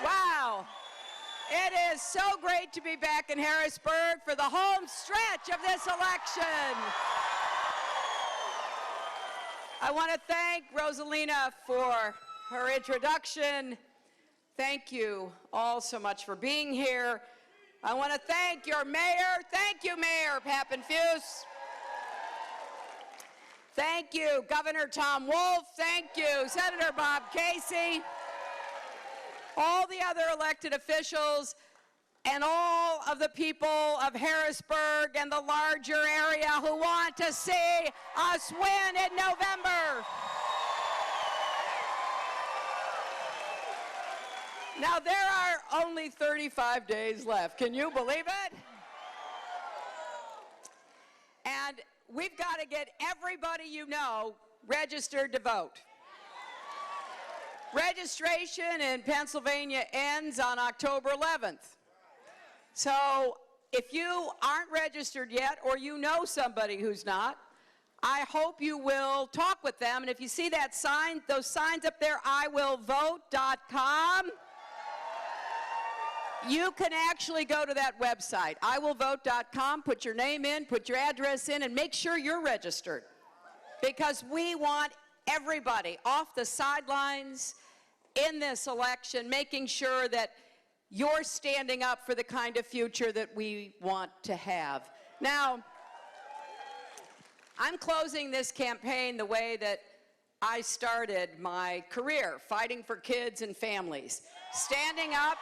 Wow. It is so great to be back in Harrisburg for the home stretch of this election. I want to thank Rosalina for her introduction. Thank you all so much for being here. I want to thank your mayor. Thank you, Mayor Pappenfuse. Thank you, Governor Tom Wolf. Thank you, Senator Bob Casey. All the other elected officials and all of the people of Harrisburg and the larger area who want to see us win in November. Now, there are only 35 days left. Can you believe it? And we've got to get everybody you know registered to vote. Registration in Pennsylvania ends on October 11th. So if you aren't registered yet, or you know somebody who's not, I hope you will talk with them. And if you see that sign, those signs up there, iwillvote.com, you can actually go to that website, iwillvote.com, put your name in, put your address in, and make sure you're registered. Because we want everybody off the sidelines in this election, making sure that you're standing up for the kind of future that we want to have. Now, I'm closing this campaign the way that I started my career, fighting for kids and families. Standing up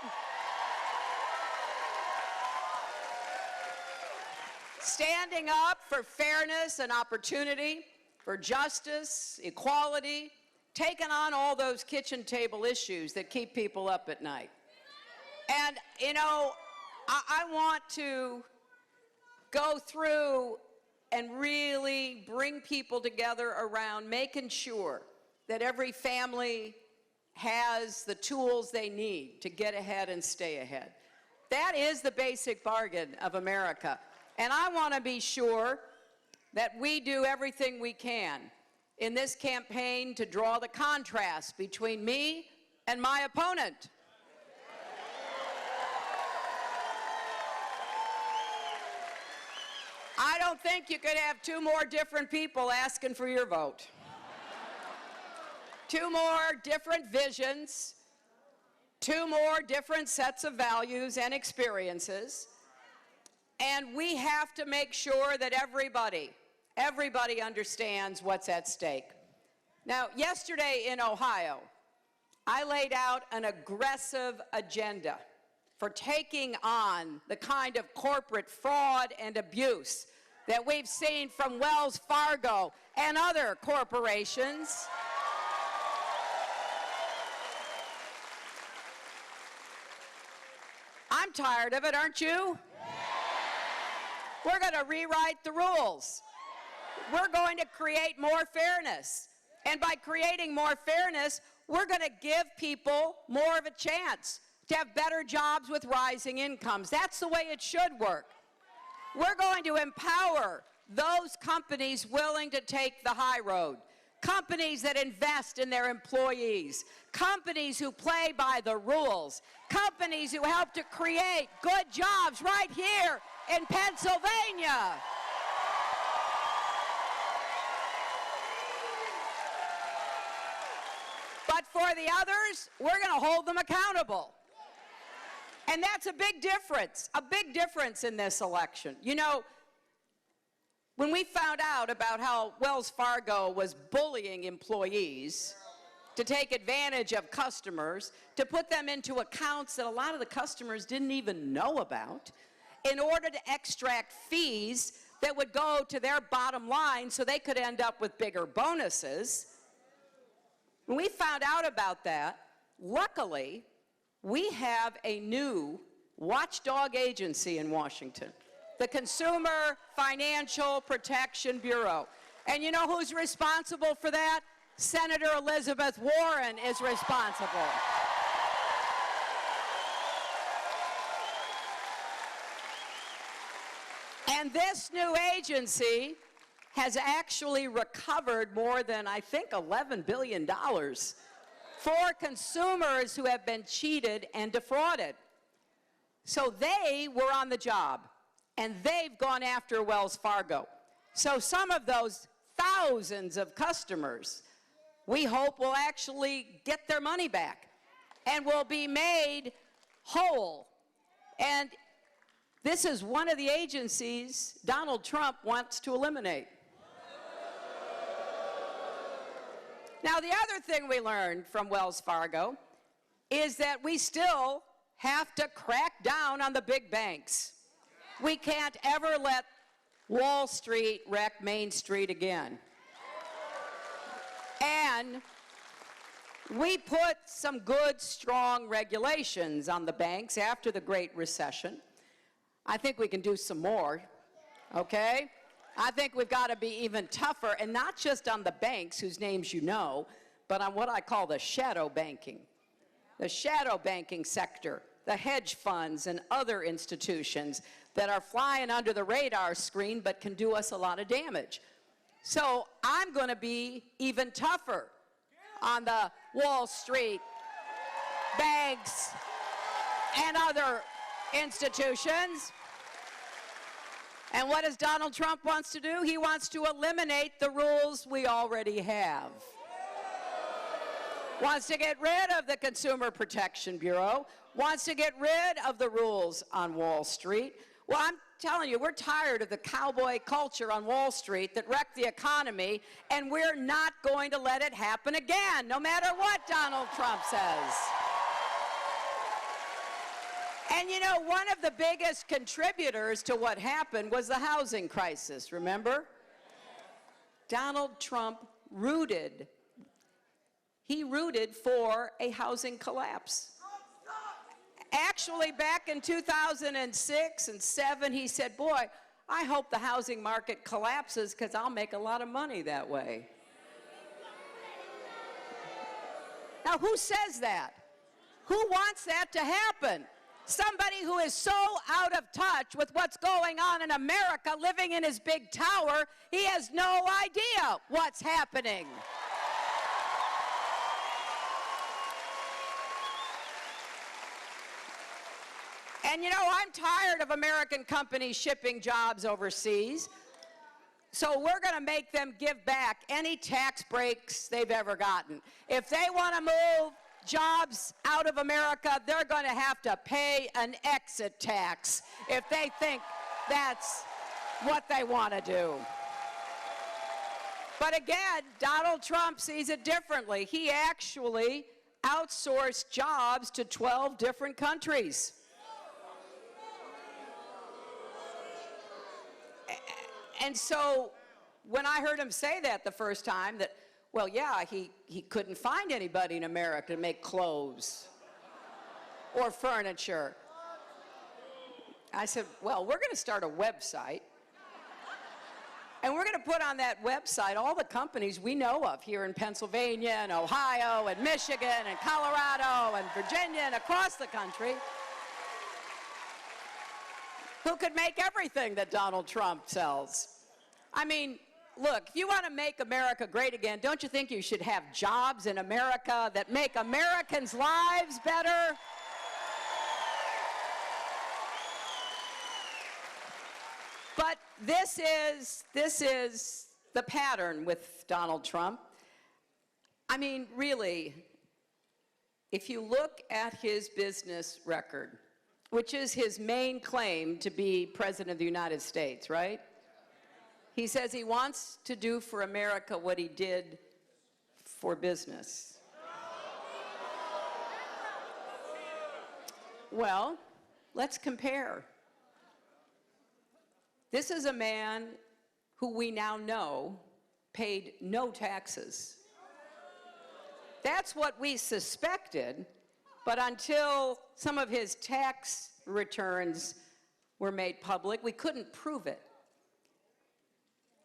for fairness and opportunity, for justice, equality, taking on all those kitchen table issues that keep people up at night. And, you know, I want to go through and really bring people together around making sure that every family has the tools they need to get ahead and stay ahead. That is the basic bargain of America. And I want to be sure that we do everything we can in this campaign to draw the contrast between me and my opponent. I don't think you could have two more different people asking for your vote. Two more different visions, two more different sets of values and experiences. And we have to make sure that everybody understands what's at stake. Now, yesterday in Ohio, I laid out an aggressive agenda for taking on the kind of corporate fraud and abuse that we've seen from Wells Fargo and other corporations. I'm tired of it, aren't you? We're going to rewrite the rules. We're going to create more fairness. And by creating more fairness, we're going to give people more of a chance to have better jobs with rising incomes. That's the way it should work. We're going to empower those companies willing to take the high road, companies that invest in their employees, companies who play by the rules, companies who help to create good jobs right here in Pennsylvania. But for the others, we're going to hold them accountable. And that's a big difference in this election. You know, when we found out about how Wells Fargo was bullying employees to take advantage of customers, to put them into accounts that a lot of the customers didn't even know about, in order to extract fees that would go to their bottom line so they could end up with bigger bonuses. When we found out about that, luckily, we have a new watchdog agency in Washington, the Consumer Financial Protection Bureau. And you know who's responsible for that? Senator Elizabeth Warren is responsible. And this new agency has actually recovered more than, I think, $11 billion for consumers who have been cheated and defrauded. So they were on the job, and they've gone after Wells Fargo. So some of those thousands of customers, we hope, will actually get their money back and will be made whole. And this is one of the agencies Donald Trump wants to eliminate. Now, the other thing we learned from Wells Fargo is that we still have to crack down on the big banks. We can't ever let Wall Street wreck Main Street again. And we put some good, strong regulations on the banks after the Great Recession. I think we can do some more, okay? I think we've got to be even tougher, and not just on the banks whose names you know, but on what I call the shadow banking. The shadow banking sector, the hedge funds and other institutions that are flying under the radar screen but can do us a lot of damage. So I'm going to be even tougher on the Wall Street banks and other institutions. And what does Donald Trump wants to do? He wants to eliminate the rules we already have. Wants to get rid of the Consumer Protection Bureau, wants to get rid of the rules on Wall Street. Well, I'm telling you, we're tired of the cowboy culture on Wall Street that wrecked the economy, and we're not going to let it happen again, no matter what Donald Trump says. And you know, one of the biggest contributors to what happened was the housing crisis, remember? Donald Trump rooted for a housing collapse. Actually, back in 2006 and 2007, he said, boy, I hope the housing market collapses because I'll make a lot of money that way. Now, who says that? Who wants that to happen? Somebody who is so out of touch with what's going on in America, living in his big tower, he has no idea what's happening. And you know, I'm tired of American companies shipping jobs overseas. So we're going to make them give back any tax breaks they've ever gotten. If they want to move jobs out of America, they're going to have to pay an exit tax if they think that's what they want to do. But again, Donald Trump sees it differently. He actually outsourced jobs to 12 different countries. And so when I heard him say that the first time, that, well, yeah, he couldn't find anybody in America to make clothes or furniture. I said, well, we're going to start a website, and we're going to put on that website all the companies we know of here in Pennsylvania and Ohio and Michigan and Colorado and Virginia and across the country who could make everything that Donald Trump sells. I mean, look, if you want to make America great again, don't you think you should have jobs in America that make Americans' lives better? But this is the pattern with Donald Trump. I mean, really, if you look at his business record, which is his main claim to be President of the United States, right? He says he wants to do for America what he did for business. Well, let's compare. This is a man who we now know paid no taxes. That's what we suspected, but until some of his tax returns were made public, we couldn't prove it.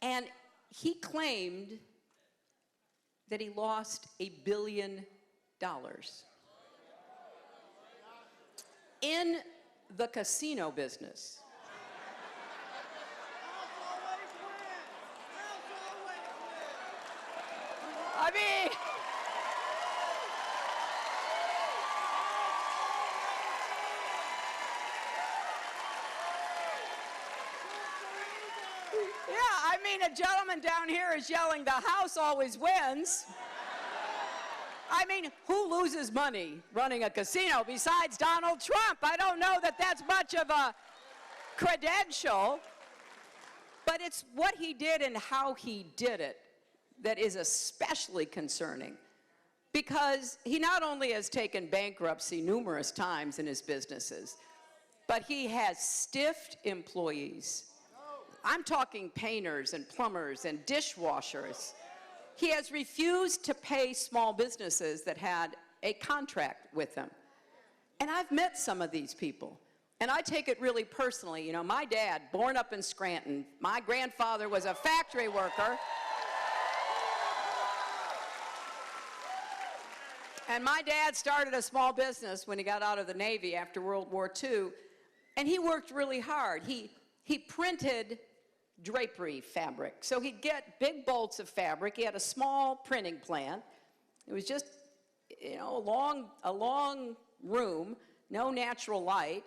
And he claimed that he lost $1 billion in the casino business. I mean, I mean, a gentleman down here is yelling, the House always wins. I mean, who loses money running a casino besides Donald Trump? I don't know that that's much of a credential, but it's what he did and how he did it that is especially concerning, because he not only has taken bankruptcy numerous times in his businesses, but he has stiffed employees. I'm talking painters and plumbers and dishwashers. He has refused to pay small businesses that had a contract with him. And I've met some of these people, and I take it really personally. You know, my dad, born up in Scranton, my grandfather was a factory worker. And my dad started a small business when he got out of the Navy after World War II, and he worked really hard. He printed drapery fabric. So he'd get big bolts of fabric. He had a small printing plant. It was just, you know, a long room, no natural light.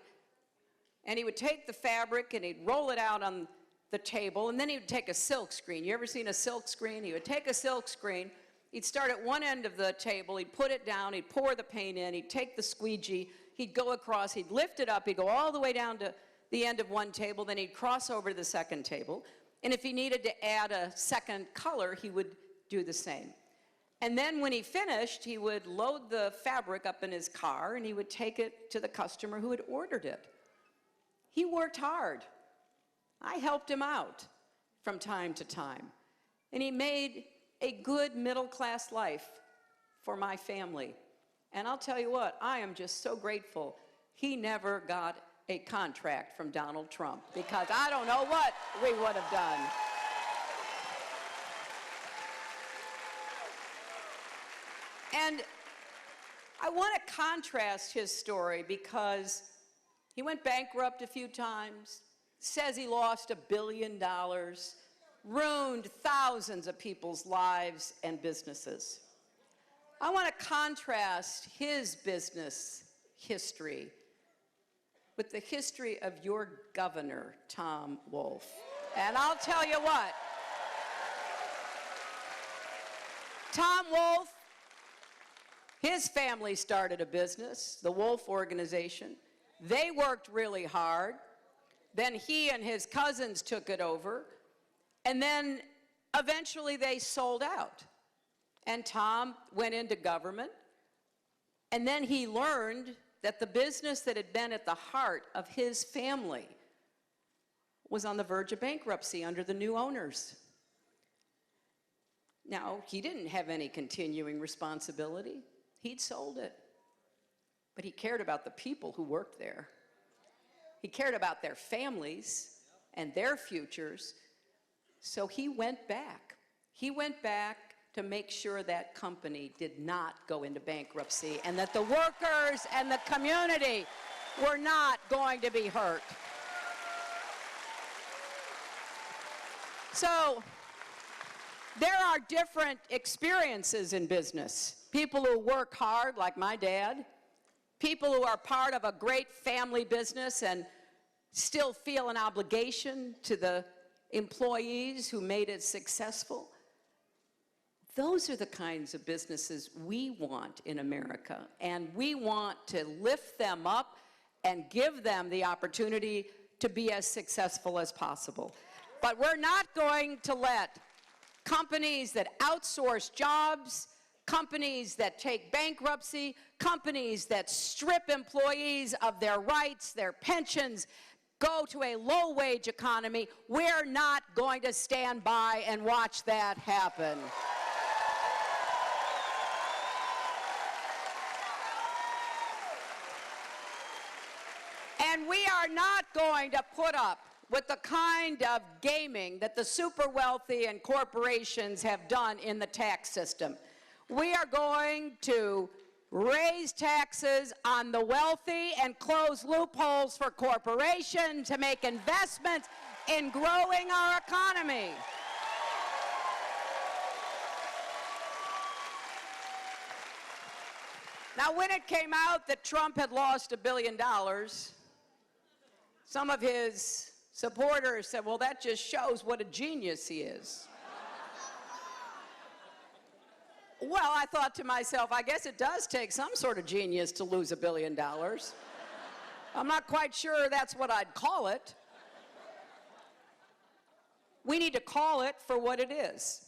And he would take the fabric and he'd roll it out on the table, and then he would take a silk screen. You ever seen a silk screen? He would take a silk screen. He'd start at one end of the table, he'd put it down, he'd pour the paint in, he'd take the squeegee, he'd go across, he'd lift it up, he'd go all the way down to the end of one table, then he'd cross over to the second table. And if he needed to add a second color, he would do the same. And then when he finished, he would load the fabric up in his car and he would take it to the customer who had ordered it. He worked hard. I helped him out from time to time. And he made a good middle-class life for my family. And I'll tell you what, I am just so grateful he never got a contract from Donald Trump, because I don't know what we would have done. And I want to contrast his story because he went bankrupt a few times, says he lost $1 billion, ruined thousands of people's lives and businesses. I want to contrast his business history with the history of your governor, Tom Wolf. And I'll tell you what, Tom Wolf, his family started a business, the Wolf Organization. They worked really hard. Then he and his cousins took it over. And then eventually they sold out. And Tom went into government. And then he learned that the business that had been at the heart of his family was on the verge of bankruptcy under the new owners. Now, he didn't have any continuing responsibility. He'd sold it. But he cared about the people who worked there. He cared about their families and their futures. So he went back. He went back to make sure that company did not go into bankruptcy and that the workers and the community were not going to be hurt. So there are different experiences in business. People who work hard, like my dad, people who are part of a great family business and still feel an obligation to the employees who made it successful. Those are the kinds of businesses we want in America, and we want to lift them up and give them the opportunity to be as successful as possible. But we're not going to let companies that outsource jobs, companies that take bankruptcy, companies that strip employees of their rights, their pensions, go to a low-wage economy. We're not going to stand by and watch that happen. And we are not going to put up with the kind of gaming that the super wealthy and corporations have done in the tax system. We are going to raise taxes on the wealthy and close loopholes for corporations to make investments in growing our economy. Now, when it came out that Trump had lost $1 billion, some of his Supporters said, well, that just shows what a genius he is. Well, I thought to myself, I guess it does take some sort of genius to lose $1 billion. I'm not quite sure that's what I'd call it. We need to call it for what it is.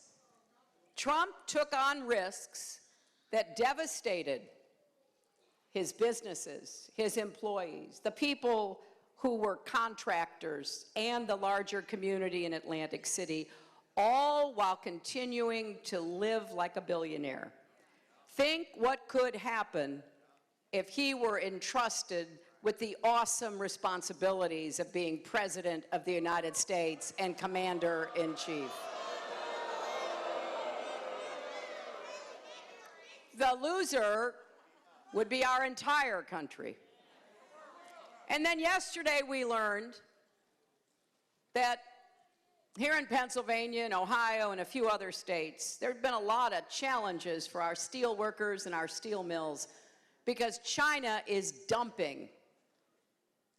Trump took on risks that devastated his businesses, his employees, the people who were contractors, and the larger community in Atlantic City, all while continuing to live like a billionaire. Think what could happen if he were entrusted with the awesome responsibilities of being President of the United States and Commander-in-Chief. The loser would be our entire country. And then yesterday we learned that here in Pennsylvania and Ohio and a few other states, there have been a lot of challenges for our steel workers and our steel mills because China is dumping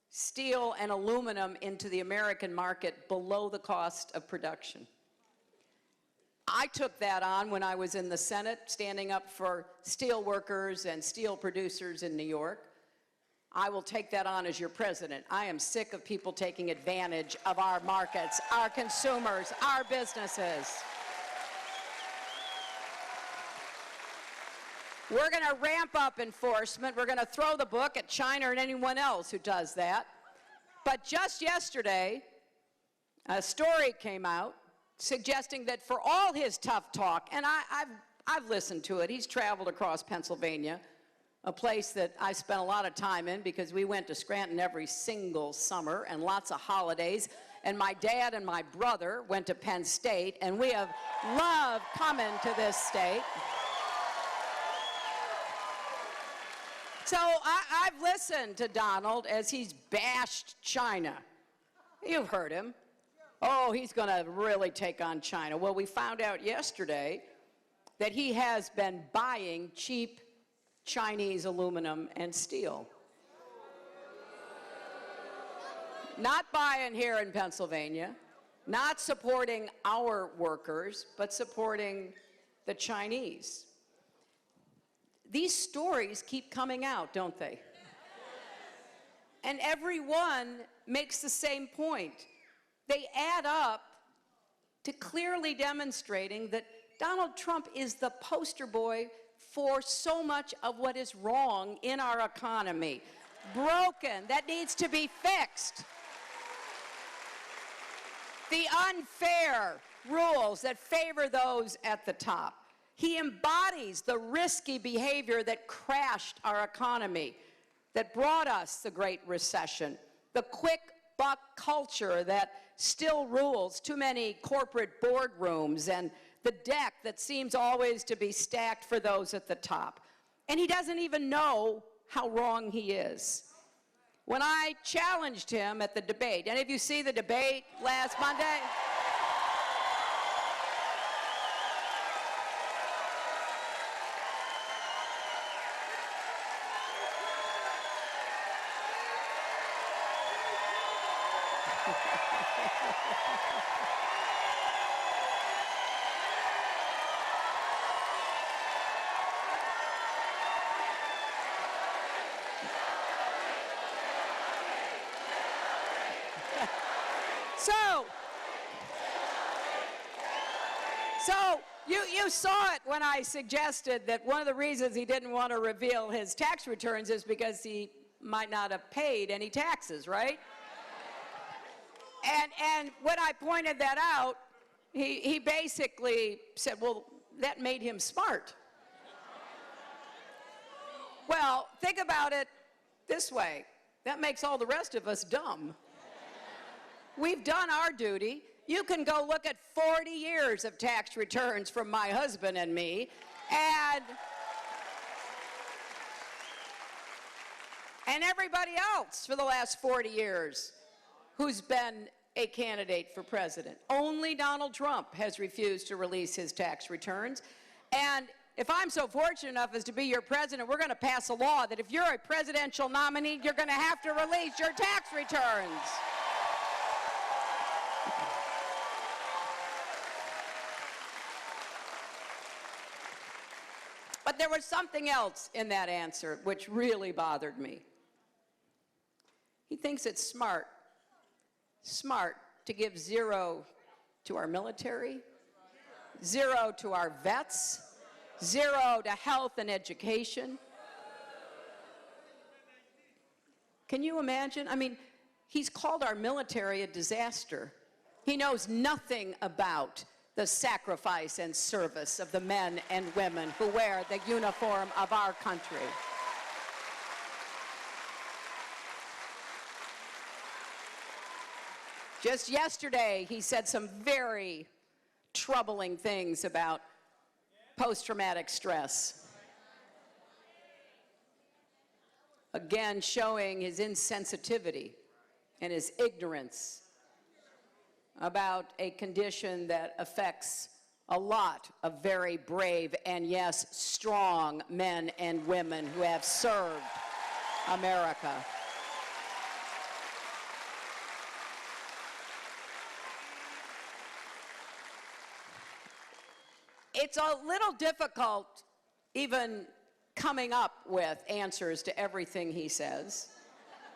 steel and aluminum into the American market below the cost of production. I took that on when I was in the Senate, standing up for steel workers and steel producers in New York. I will take that on as your president. I am sick of people taking advantage of our markets, our consumers, our businesses. We're going to ramp up enforcement. We're going to throw the book at China and anyone else who does that. But just yesterday, a story came out suggesting that for all his tough talk, and I've listened to it, he's traveled across Pennsylvania, a place that I spent a lot of time in because we went to Scranton every single summer and lots of holidays. And my dad and my brother went to Penn State, and we have loved coming to this state. So I've listened to Donald as he's bashed China. You've heard him. Oh, he's going to really take on China. Well, we found out yesterday that he has been buying cheap Chinese aluminum and steel. Not buying here in Pennsylvania, not supporting our workers, but supporting the Chinese. These stories keep coming out, don't they? And everyone makes the same point. They add up to clearly demonstrating that Donald Trump is the poster boy for so much of what is wrong in our economy. Broken, that needs to be fixed. The unfair rules that favor those at the top. He embodies the risky behavior that crashed our economy, that brought us the Great Recession, the quick buck culture that still rules too many corporate boardrooms, and the deck that seems always to be stacked for those at the top. And he doesn't even know how wrong he is. When I challenged him at the debate, any of you see the debate last Monday? So you saw it when I suggested that one of the reasons he didn't want to reveal his tax returns is because he might not have paid any taxes, right? And when I pointed that out, he basically said, well, that made him smart. Well, think about it this way. That makes all the rest of us dumb. We've done our duty. You can go look at 40 years of tax returns from my husband and me, and everybody else for the last 40 years who's been a candidate for president. Only Donald Trump has refused to release his tax returns. And if I'm so fortunate enough as to be your president, we're going to pass a law that if you're a presidential nominee, you're going to have to release your tax returns. But there was something else in that answer which really bothered me. He thinks it's smart to give 0 to our military, 0 to our vets, 0 to health and education. Can you imagine? I mean, he's called our military a disaster. He knows nothing about the sacrifice and service of the men and women who wear the uniform of our country. Just yesterday, he said some very troubling things about post-traumatic stress. Again, showing his insensitivity and his ignorance about a condition that affects a lot of very brave and, yes, strong men and women who have served America. It's a little difficult even coming up with answers to everything he says,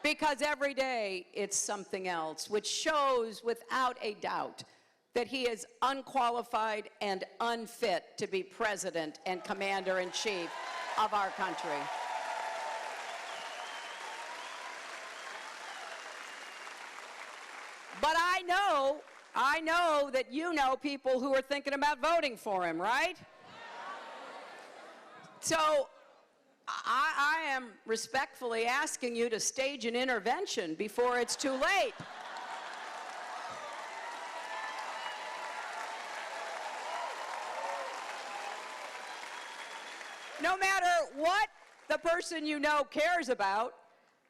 because every day it's something else, which shows without a doubt that he is unqualified and unfit to be president and commander-in-chief of our country. But I know that you know people who are thinking about voting for him, right? So I am respectfully asking you to stage an intervention before it's too late. No matter what the person you know cares about,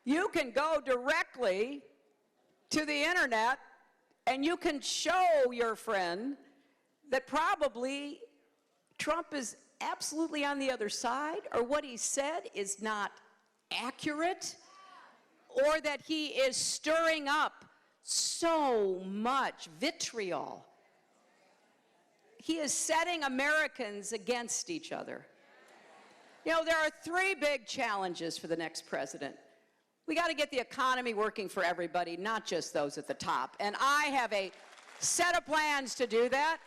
you can go directly to the internet and you can show your friend that probably Trump is absolutely on the other side, or what he said is not accurate, or that he is stirring up so much vitriol. He is setting Americans against each other. You know, there are 3 big challenges for the next president. We got to get the economy working for everybody, not just those at the top. And I have a set of plans to do that.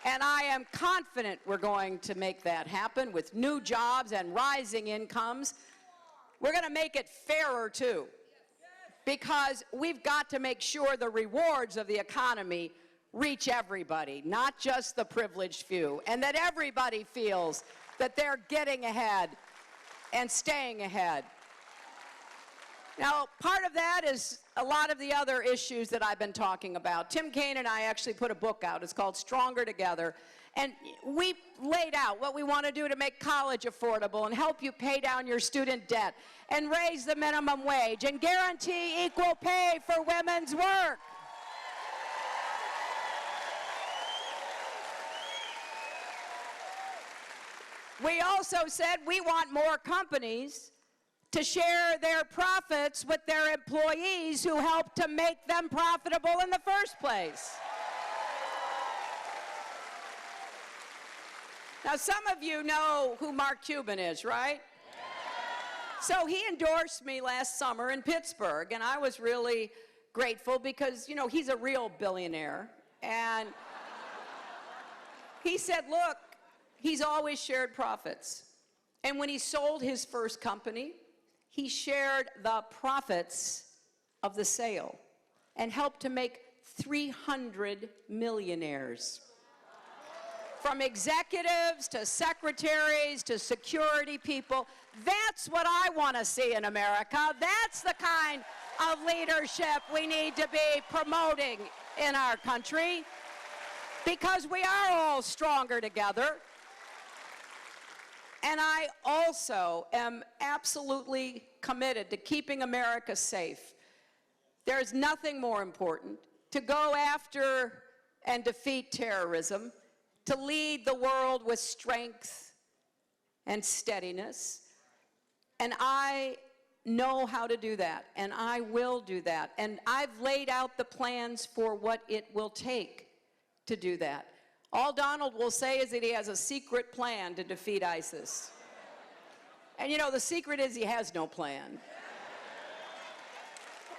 And I am confident we're going to make that happen with new jobs and rising incomes. We're going to make it fairer, too, because we've got to make sure the rewards of the economy reach everybody, not just the privileged few, and that everybody feels that they're getting ahead and staying ahead. Now, part of that is a lot of the other issues that I've been talking about. Tim Kaine and I actually put a book out. It's called Stronger Together. And we laid out what we want to do to make college affordable and help you pay down your student debt and raise the minimum wage and guarantee equal pay for women's work. We also said we want more companies to share their profits with their employees who helped to make them profitable in the first place. Now, some of you know who Mark Cuban is, right? So he endorsed me last summer in Pittsburgh, and I was really grateful because, you know, he's a real billionaire. And he said, look, he's always shared profits. And when he sold his first company, he shared the profits of the sale and helped to make 300 millionaires. From executives to secretaries to security people. That's what I want to see in America. That's the kind of leadership we need to be promoting in our country, because we are all stronger together. And I also am absolutely committed to keeping America safe. There's nothing more important to go after and defeat terrorism, to lead the world with strength and steadiness. And I know how to do that, and I will do that. And I've laid out the plans for what it will take to do that. All Donald will say is that he has a secret plan to defeat ISIS. And you know, the secret is he has no plan.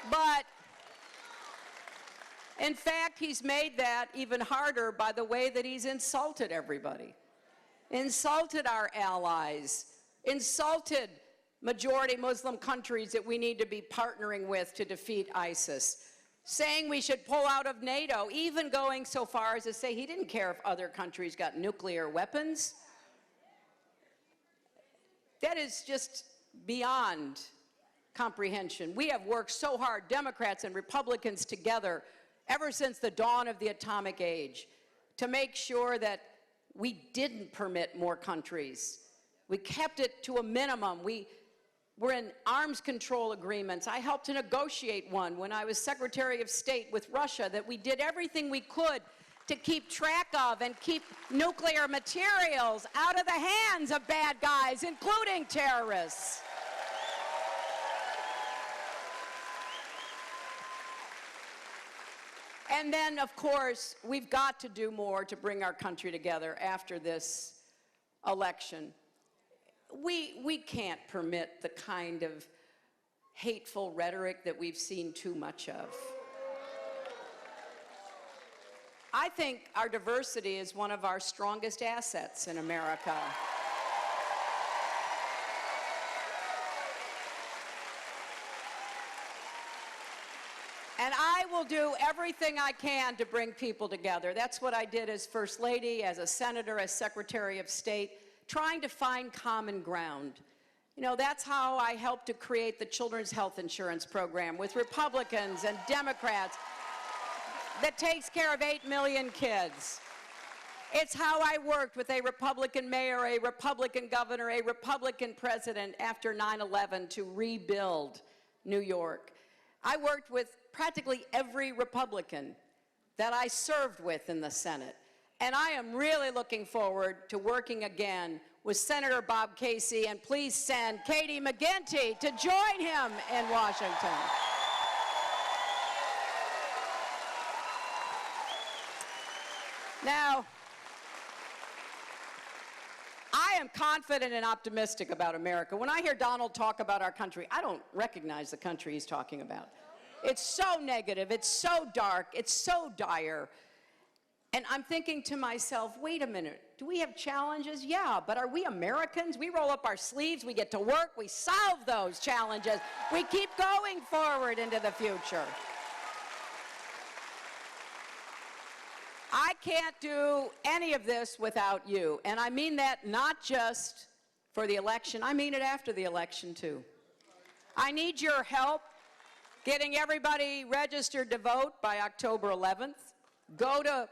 But in fact, he's made that even harder by the way that he's insulted everybody, insulted our allies, insulted majority Muslim countries that we need to be partnering with to defeat ISIS, saying we should pull out of NATO, even going so far as to say he didn't care if other countries got nuclear weapons. That is just beyond comprehension. We have worked so hard, Democrats and Republicans together, ever since the dawn of the atomic age, to make sure that we didn't permit more countries. We kept it to a minimum. We were in arms control agreements. I helped to negotiate one when I was Secretary of State with Russia, that we did everything we could to keep track of and keep nuclear materials out of the hands of bad guys, including terrorists. And then, of course, we've got to do more to bring our country together after this election. We can't permit the kind of hateful rhetoric that we've seen too much of. I think our diversity is one of our strongest assets in America. And I will do everything I can to bring people together. That's what I did as First Lady, as a senator, as Secretary of State, trying to find common ground. You know, that's how I helped to create the Children's Health Insurance Program with Republicans and Democrats that takes care of 8 million kids. It's how I worked with a Republican mayor, a Republican governor, a Republican president after 9/11 to rebuild New York. I worked with practically every Republican that I served with in the Senate. And I am really looking forward to working again with Senator Bob Casey, and please send Katie McGinty to join him in Washington. Now, I am confident and optimistic about America. When I hear Donald talk about our country, I don't recognize the country he's talking about. It's so negative, it's so dark, it's so dire. And I'm thinking to myself, wait a minute, do we have challenges? Yeah, but are we Americans? We roll up our sleeves, we get to work, we solve those challenges. We keep going forward into the future. I can't do any of this without you. And I mean that not just for the election, I mean it after the election too. I need your help getting everybody registered to vote by October 11th. Go to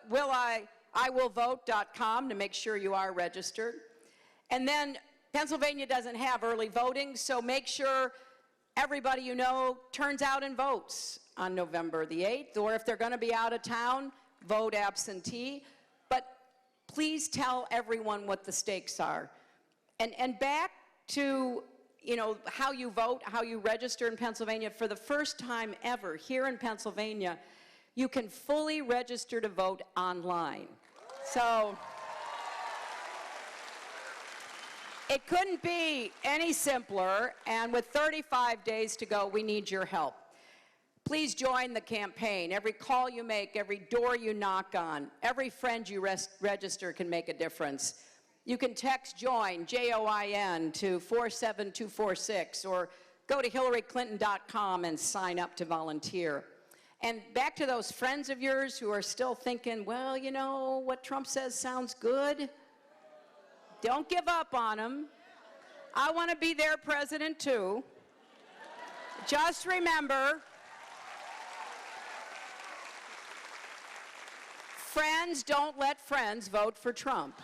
iwillvote.com to make sure you are registered. And then Pennsylvania doesn't have early voting, so make sure everybody you know turns out and votes on November the 8th, or if they're going to be out of town, vote absentee. But please tell everyone what the stakes are. And back to, you know, how you vote, how you register in Pennsylvania. For the first time ever here in Pennsylvania, you can fully register to vote online. So it couldn't be any simpler, and with 35 days to go, we need your help. Please join the campaign. Every call you make, every door you knock on, every friend you register can make a difference. You can text JOIN, J-O-I-N, to 47246, or go to hillaryclinton.com and sign up to volunteer. And back to those friends of yours who are still thinking, well, you know, what Trump says sounds good. Don't give up on him. I want to be their president too. Just remember, friends don't let friends vote for Trump.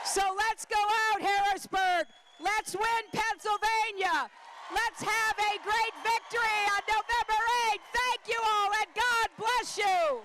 So let's go out, Harrisburg. Let's win Pennsylvania. Let's have a great victory on November 8th. Thank you all, and God bless you.